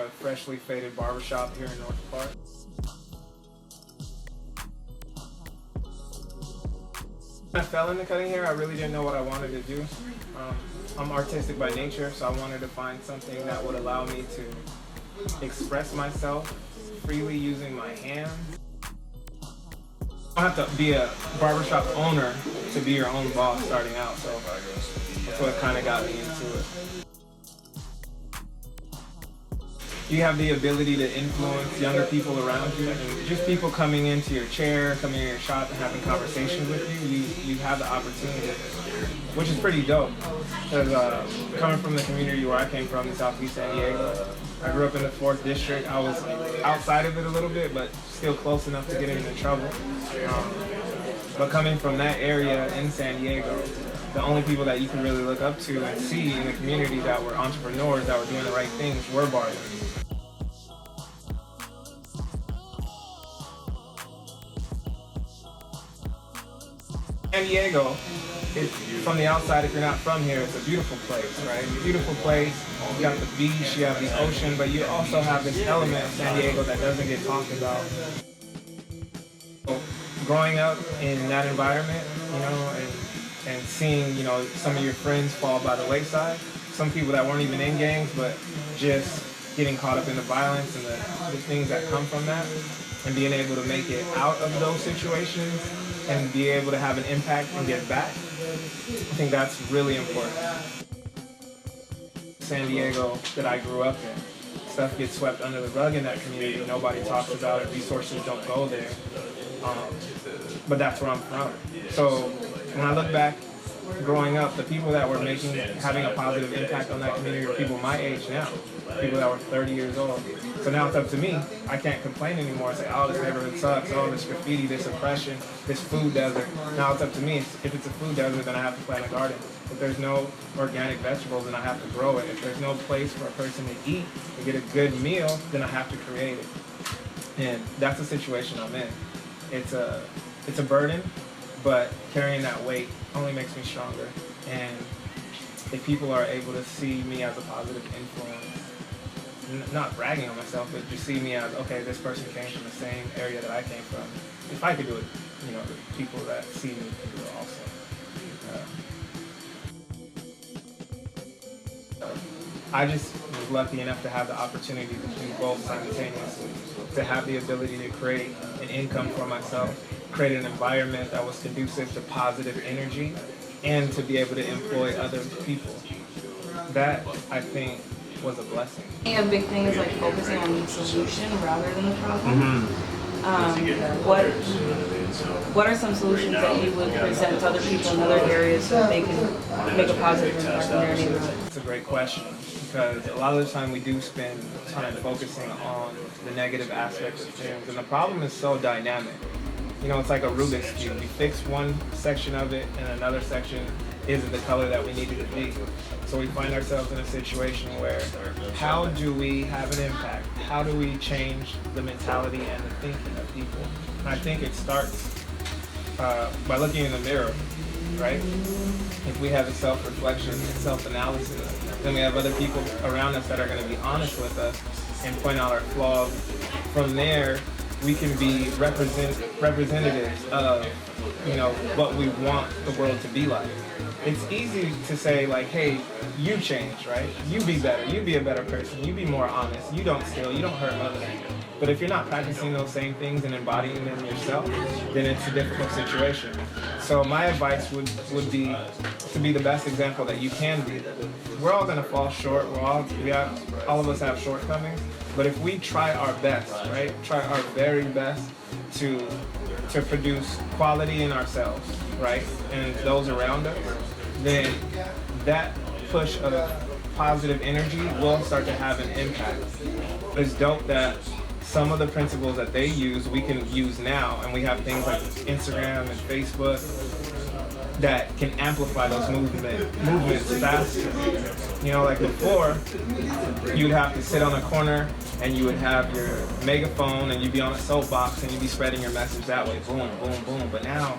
freshly faded barbershop here in North Park. When I fell into cutting hair, I really didn't know what I wanted to do. I'm artistic by nature, so I wanted to find something that would allow me to express myself freely using my hands. You don't have to be a barbershop owner to be your own boss starting out, so that's what kind of got me into it. You have the ability to influence younger people around you, and just people coming into your chair, coming in your shop and having conversations with you, you have the opportunity, which is pretty dope. Because coming from the community where I came from in Southeast San Diego, I grew up in the 4th District. I was outside of it a little bit, but still close enough to get into trouble. But coming from that area in San Diego, the only people that you can really look up to and see in the community that were entrepreneurs, that were doing the right things, were barbers. San Diego, from the outside, if you're not from here, it's a beautiful place, right? Beautiful place. You got the beach, you have the ocean, but you also have this element of San Diego that doesn't get talked about. So, growing up in that environment, you know, and seeing, you know, some of your friends fall by the wayside, some people that weren't even in gangs, but just getting caught up in the violence and the things that come from that, and being able to make it out of those situations and be able to have an impact and get back, I think that's really important. San Diego that I grew up in, stuff gets swept under the rug in that community. Nobody talks about it, resources don't go there. But that's where I'm from. So when I look back, growing up, the people that were having a positive impact on that community are people my age now, people that were 30 years old. So now it's up to me. I can't complain anymore and say, oh, this neighborhood sucks, oh, this graffiti, this oppression, this food desert. Now it's up to me. If it's a food desert, then I have to plant a garden. If there's no organic vegetables, then I have to grow it. If there's no place for a person to eat, to get a good meal, then I have to create it. And that's the situation I'm in. It's a burden, but carrying that weight only makes me stronger. And if people are able to see me as a positive influence, not bragging on myself, but just see me as, okay, this person came from the same area that I came from. If I could do it, you know, the people that see me can do it also. I just was lucky enough to have the opportunity to do both simultaneously, to have the ability to create an income for myself, create an environment that was conducive to positive energy, and to be able to employ other people. That, I think, was a blessing. A big thing is like focusing on the solution rather than the problem. Mm-hmm. What are some solutions that you would present to other people in other areas so that they can make a positive impact in their neighborhood? It's a great question, because a lot of the time we do spend time focusing on the negative aspects of things, and the problem is so dynamic. You know, it's like a Rubik's Cube. We fix one section of it and another section isn't the color that we need it to be. So we find ourselves in a situation where, how do we have an impact? How do we change the mentality and the thinking of people? And I think it starts by looking in the mirror, right? If we have a self-reflection and self-analysis, then we have other people around us that are going to be honest with us and point out our flaws. From there, we can be representatives of, you know, what we want the world to be like. It's easy to say, like, hey, you change, right? You be better. You be a better person. You be more honest. You don't steal. You don't hurt others. But if you're not practicing those same things and embodying them yourself, then it's a difficult situation. So my advice would be to be the best example that you can be. We're all gonna fall short. All of us have shortcomings. But if we try our best, right? Try our very best to produce quality in ourselves, right? And those around us, then that push of positive energy will start to have an impact. It's dope that some of the principles that they use, we can use now, and we have things like Instagram and Facebook that can amplify those movements faster. You know, like before, you'd have to sit on a corner and you would have your megaphone and you'd be on a soapbox and you'd be spreading your message that way, boom, boom, boom. But now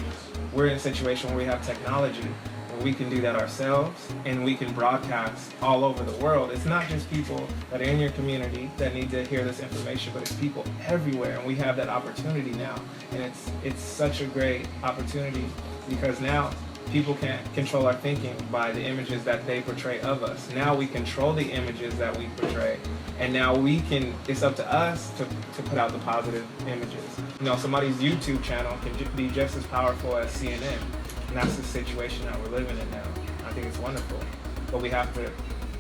we're in a situation where we have technology and we can do that ourselves, and we can broadcast all over the world. It's not just people that are in your community that need to hear this information, but it's people everywhere, and we have that opportunity now. And it's such a great opportunity because now people can't control our thinking by the images that they portray of us. Now we control the images that we portray, and now it's up to us to put out the positive images. You know, somebody's YouTube channel can be just as powerful as CNN, and that's the situation that we're living in now. I think it's wonderful, but we have to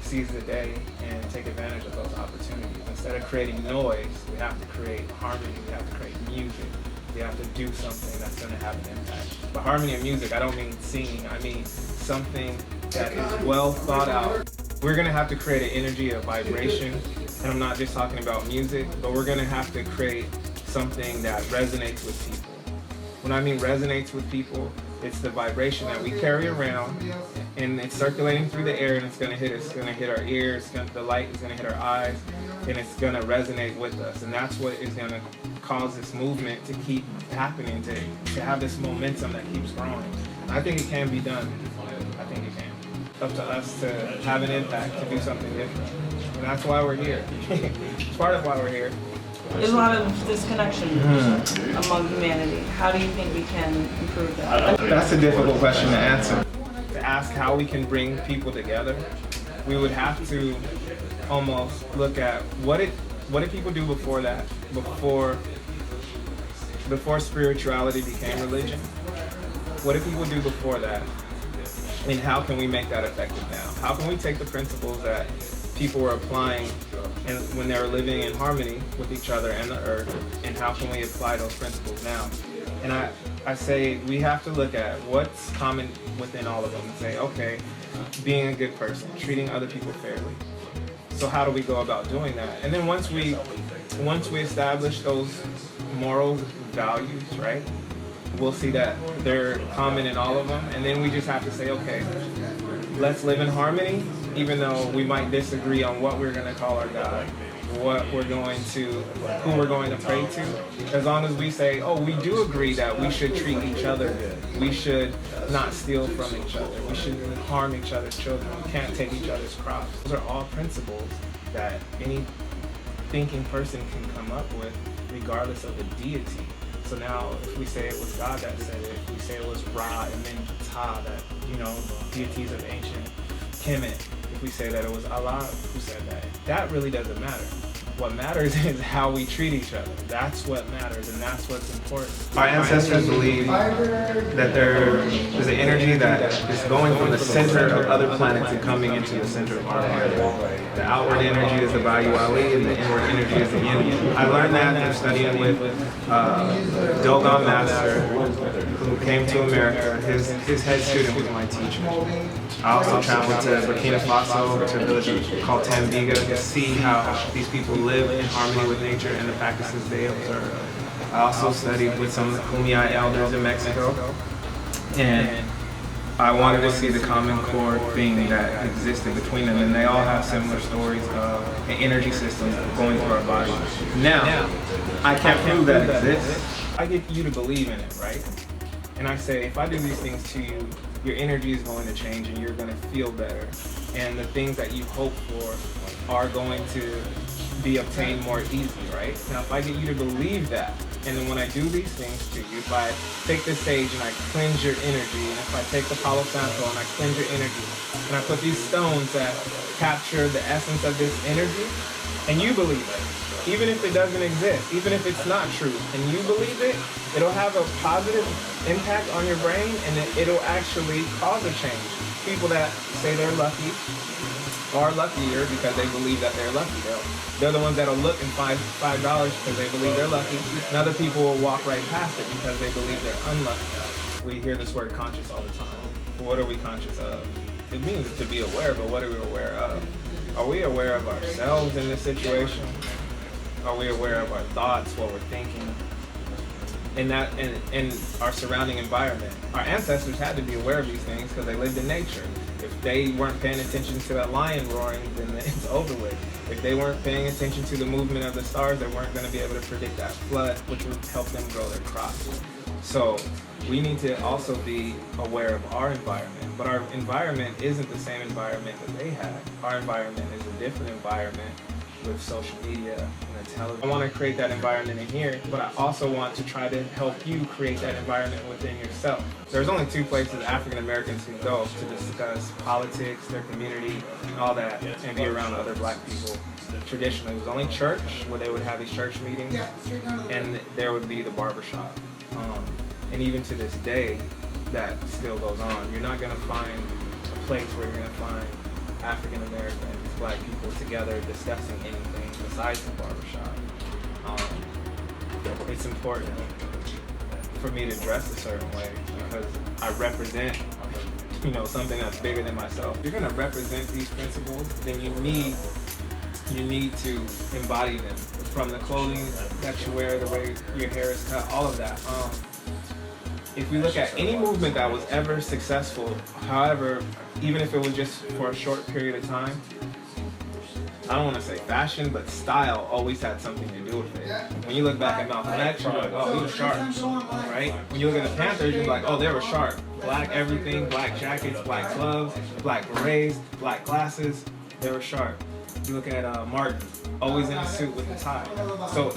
seize the day and take advantage of those opportunities. Instead of creating noise, we have to create harmony, we have to create music. We have to do something that's going to have an impact. By harmony and music, I don't mean singing. I mean something that is well thought out. We're going to have to create an energy, a vibration, and I'm not just talking about music, but we're going to have to create something that resonates with people. When I mean resonates with people, it's the vibration that we carry around, and it's circulating through the air, and it's going to hit us. It's going to hit our ears. The light is going to hit our eyes, and it's going to resonate with us. And that's what is going to cause this movement to keep happening, to have this momentum that keeps growing. I think it can be done. I think it can. It's up to us to have an impact, to do something different. And that's why we're here. It's part of why we're here. There's a lot of disconnection among humanity. How do you think we can improve that? That's a difficult question to answer. To ask how we can bring people together, we would have to almost look at what did people do before that, before spirituality became religion? What did people do before that? And how can we make that effective now? How can we take the principles that people were applying and when they were living in harmony with each other and the earth, and how can we apply those principles now? And I say we have to look at what's common within all of them and say, okay, being a good person, treating other people fairly. So how do we go about doing that? And then once we establish those moral values, right, we'll see that they're common in all of them. And then we just have to say, okay, let's live in harmony, even though we might disagree on what we're going to call our God, who we're going to pray to. As long as we say, oh, we do agree that we should treat each other good. We should not steal from each other. We shouldn't harm each other's children. We can't take each other's crops. Those are all principles that any thinking person can come up with, regardless of the deity. So now, if we say it was God that said it, if we say it was Ra and then Ptah, that, deities of ancient Kemet, if we say that it was Allah who said that, that really doesn't matter. What matters is how we treat each other. That's what matters, and that's what's important. Our ancestors believe that there's an energy that is going from the center of other planets and coming into the center of our planet. The outward energy is the Vayu Ali, and the inward energy is the Yin. I learned that through studying with Dogon Master, who came to America. His head student was my teacher. I also traveled to Burkina Faso, to a village called Tambiga, to see how these people live in harmony with nature and the practices they observe. I also studied with some Kumeyaay elders in Mexico, and I wanted to see the common core thing that existed between them, and they all have similar stories of an energy system going through our bodies. Now, I can't prove that exists. I get you to believe in it, right? And I say, if I do these things to you, your energy is going to change and you're going to feel better. And the things that you hope for are going to be obtained more easily, right? Now, if I get you to believe that, and then when I do these things to you, if I take the sage and I cleanse your energy, and if I take the Palo Santo and I cleanse your energy, and I put these stones that capture the essence of this energy, and you believe it, even if it doesn't exist, even if it's not true, and you believe it, it'll have a positive impact on your brain, and it'll actually cause a change. People that say they're lucky are luckier because they believe that they're lucky. They're the ones that'll look and find $5 because they believe they're lucky, and other people will walk right past it because they believe they're unlucky. We hear this word conscious all the time. What are we conscious of? It means to be aware, but what are we aware of? Are we aware of ourselves in this situation? Are we aware of our thoughts, what we're thinking, and our surrounding environment? Our ancestors had to be aware of these things because they lived in nature. If they weren't paying attention to that lion roaring, then it's over with. If they weren't paying attention to the movement of the stars, they weren't going to be able to predict that flood, which would help them grow their crops. So we need to also be aware of our environment, but our environment isn't the same environment that they have. Our environment is a different environment with social media and the television. I want to create that environment in here, but I also want to try to help you create that environment within yourself. There's only two places African Americans can go to discuss politics, their community, and all that, and be around other black people. Traditionally, it was only church, where they would have these church meetings, and there would be the barbershop. And even to this day, that still goes on. You're not going to find a place where you're going to find African Americans, black people together discussing anything besides the barbershop. It's important for me to dress a certain way because I represent, something that's bigger than myself. If you're going to represent these principles, then you need to embody them. From the clothing that you wear, the way your hair is cut, all of that. If we look at any movement that was ever successful, however, even if it was just for a short period of time, I don't want to say fashion, but style always had something to do with it. When you look back at Malcolm X, you're like, oh, he was sharp, right? When you look at the Panthers, you're like, oh, they were sharp. Black everything, black jackets, black gloves, black berets, black glasses, they were sharp. You look at Martin, always in a suit with a tie. So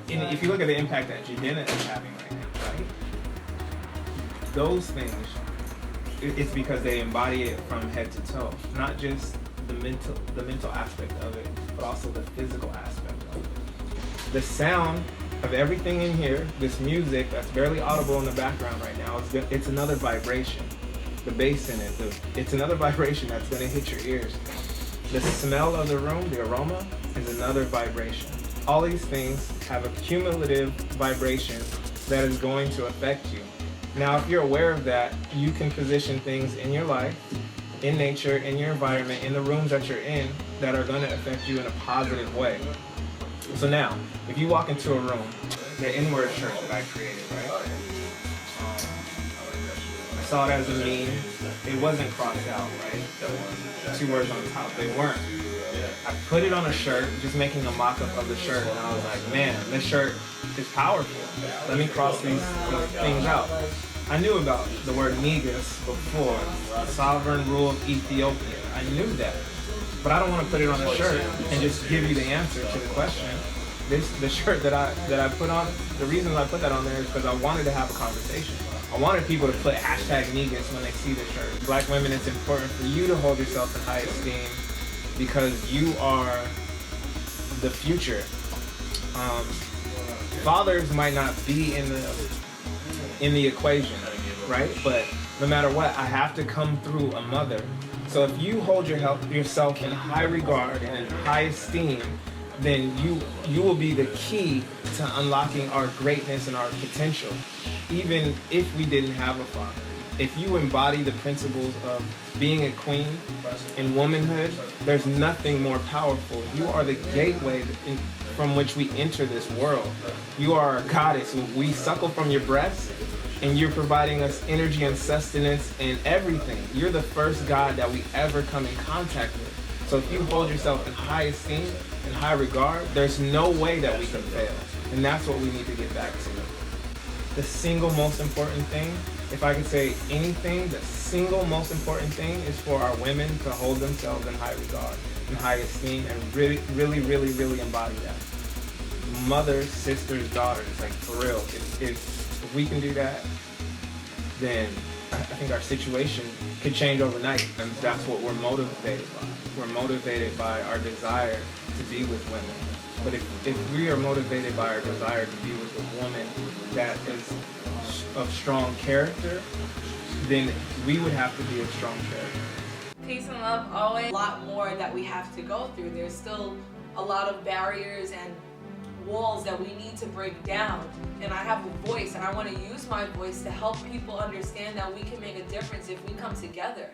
if you look at the impact that Jadena is having right now, right? Those things, it's because they embody it from head to toe, not just the mental aspect of it, but also the physical aspect of it. The sound of everything in here, this music that's barely audible in the background right now, it's another vibration. The bass in it, it's another vibration that's going to hit your ears. The smell of the room, the aroma, is another vibration. All these things have a cumulative vibration that is going to affect you. Now, if you're aware of that, you can position things in your life, in nature, in your environment, in the rooms that you're in, that are going to affect you in a positive way. So now, if you walk into a room, the inward shirt that I created, right? I saw it as a meme. It wasn't crossed out, right? Two words on top. They weren't. I put it on a shirt, just making a mock-up of the shirt, and I was like, man, this shirt is powerful. Let me cross these things out. I knew about the word negus before, sovereign rule of Ethiopia. I knew that. But I don't want to put it on a shirt and just give you the answer to the question. The shirt that I put on, the reason I put that on there is because I wanted to have a conversation. I wanted people to put hashtag negus when they see the shirt. Black women, it's important for you to hold yourself in high esteem because you are the future. Fathers might not be in the equation, right? But no matter what, I have to come through a mother. So if you hold yourself in high regard and in high esteem, then you will be the key to unlocking our greatness and our potential, even if we didn't have a father. If you embody the principles of being a queen in womanhood, there's nothing more powerful. You are the gateway from which we enter this world. You are a goddess. We suckle from your breast, and you're providing us energy and sustenance and everything. You're the first God that we ever come in contact with. So if you hold yourself in high esteem and high regard, there's no way that we can fail. And that's what we need to get back to. The single most important thing, if I could say anything, the single most important thing is for our women to hold themselves in high regard and high esteem and really, really, really, really embody that. Mothers, sisters, daughters, like for real, if we can do that, then I think our situation could change overnight, and that's what we're motivated by. We're motivated by our desire to be with women. But if we are motivated by our desire to be with a woman that is of strong character, then we would have to be of strong character. Peace and love always. A lot more that we have to go through. There's still a lot of barriers and walls that we need to break down, and I have a voice and I want to use my voice to help people understand that we can make a difference if we come together.